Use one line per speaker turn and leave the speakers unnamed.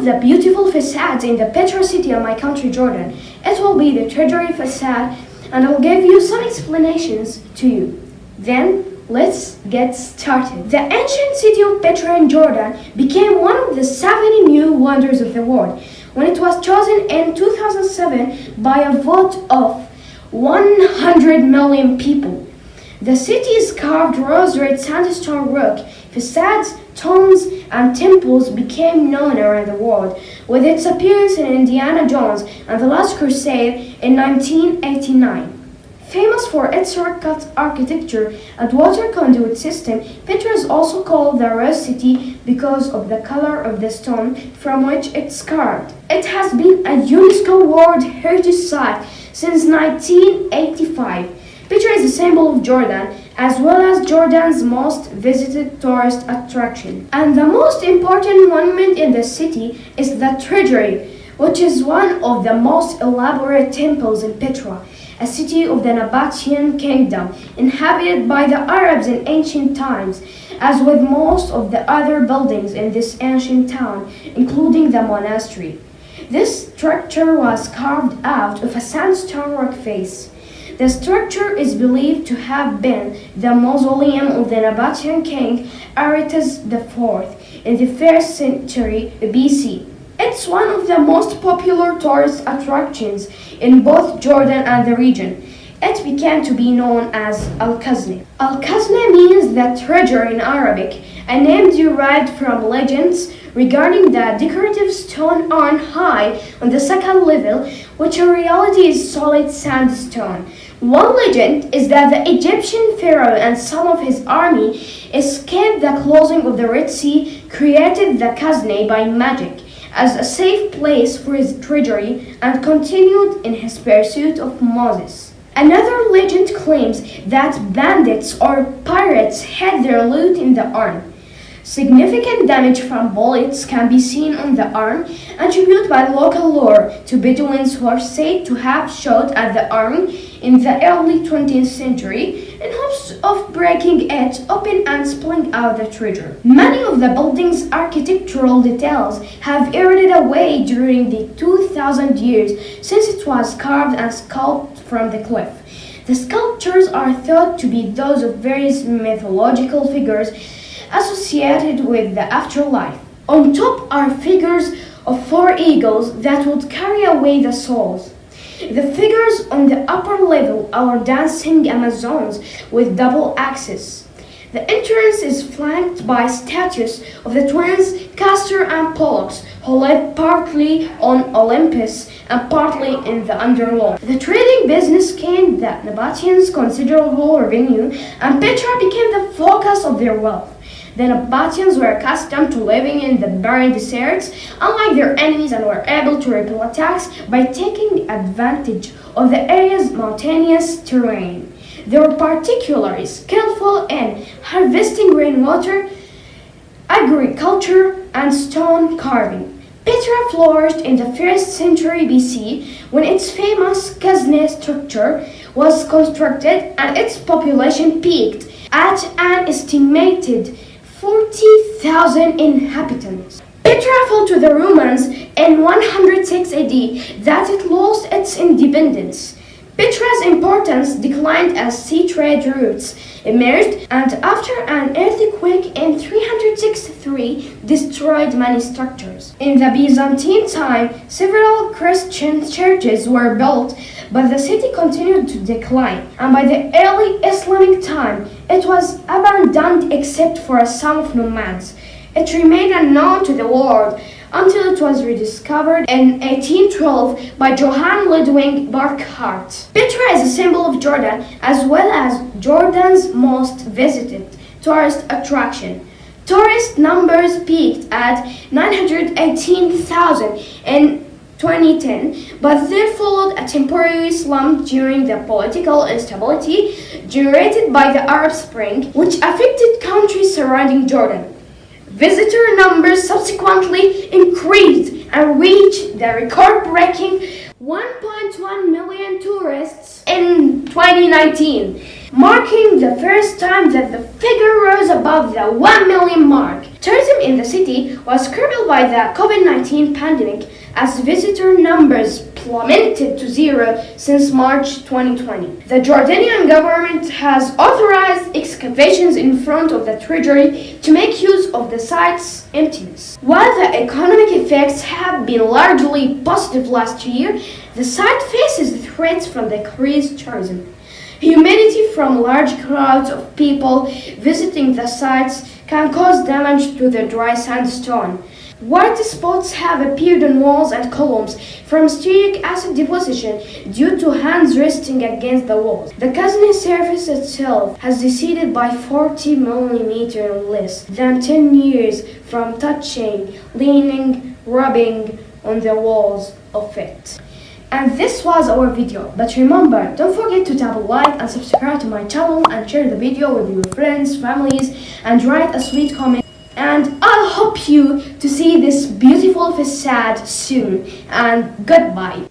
the beautiful facades in the Petra city of my country, Jordan. It will be the treasury facade, and I'll give you some explanations to you. Then, let's get started. The ancient city of Petra in Jordan became one of the 70 new wonders of the world when it was chosen in 2007 by a vote of 100 million people. The city's carved rose-red sandstone rock facades, tombs, and temples became known around the world, with its appearance in Indiana Jones and the Last Crusade in 1989. Famous for its rock-cut architecture and water conduit system, Petra is also called the Rose City because of the color of the stone from which it's carved. It has been a UNESCO World Heritage Site since 1985. Petra is a symbol of Jordan, as well as Jordan's most visited tourist attraction. And the most important monument in the city is the treasury, which is one of the most elaborate temples in Petra, a city of the Nabatean Kingdom, inhabited by the Arabs in ancient times, as with most of the other buildings in this ancient town, including the monastery. This structure was carved out of a sandstone rock face. The structure is believed to have been the mausoleum of the Nabatean king Aretas IV in the 1st century BC. It's one of the most popular tourist attractions in both Jordan and the region. It began to be known as Khazneh. Khazneh means the treasure in Arabic, a name derived from legends regarding the decorative stone urn high on the second level, which in reality is solid sandstone. One legend is that the Egyptian pharaoh and some of his army escaped the closing of the Red Sea, created the Khazneh by magic as a safe place for his treasury, and continued in his pursuit of Moses. Another legend claims that bandits or pirates hid their loot in the urn. Significant damage from bullets can be seen on the urn, attributed by local lore to Bedouins who are said to have shot at the urn in the early 20th century in hopes of breaking it open and spilling out the treasure. Many of the building's architectural details have eroded away during the 2,000 years since it was carved and sculpted from the cliff. The sculptures are thought to be those of various mythological figures associated with the afterlife. On top are figures of 4 eagles that would carry away the souls. The figures on the upper level are dancing Amazons with double axes. The entrance is flanked by statues of the twins Castor and Pollux, who live partly on Olympus and partly in the underworld. The trading business gained the Nabateans considerable revenue, and Petra became the focus of their wealth. The Nabateans were accustomed to living in the barren deserts, unlike their enemies, and were able to repel attacks by taking advantage of the area's mountainous terrain. They were particularly skillful in harvesting rainwater, agriculture, and stone carving. Petra flourished in the 1st century BC when its famous Khazneh structure was constructed and its population peaked at an estimated 40,000 inhabitants. Petra fell to the Romans in 106 AD that it lost its independence. Petra's importance declined as sea trade routes emerged, and after an earthquake in 363 destroyed many structures. In the Byzantine time, several Christian churches were built, but the city continued to decline, and by the early Islamic time, it was abandoned except for some of nomads. It remained unknown to the world until it was rediscovered in 1812 by Johann Ludwig Burckhardt. Petra is a symbol of Jordan as well as Jordan's most visited tourist attraction. Tourist numbers peaked at 918,000 in 2010, but then followed a temporary slump during the political instability generated by the Arab Spring, which affected countries surrounding Jordan. Visitor numbers subsequently increased and reached the record-breaking 1.1 million tourists in 2019, marking the first time that the figure rose above the 1 million mark. Tourism in the city was crippled by the COVID-19 pandemic as visitor numbers plummeted to zero since March 2020. The Jordanian government has authorized excavations in front of the treasury to make use of the site's emptiness. While the economic effects have been largely positive last year, the site faces threats from decreased tourism. Humidity from large crowds of people visiting the sites can cause damage to the dry sandstone. White spots have appeared on walls and columns from stearic acid deposition due to hands resting against the walls. The Khazneh surface itself has receded by 40 mm less than 10 years from touching, leaning, rubbing on the walls of it. And this was our video, but remember, don't forget to tap a like and subscribe to my channel and share the video with your friends, families, and write a sweet comment. And I'll hope you to see this beautiful facade soon, and goodbye.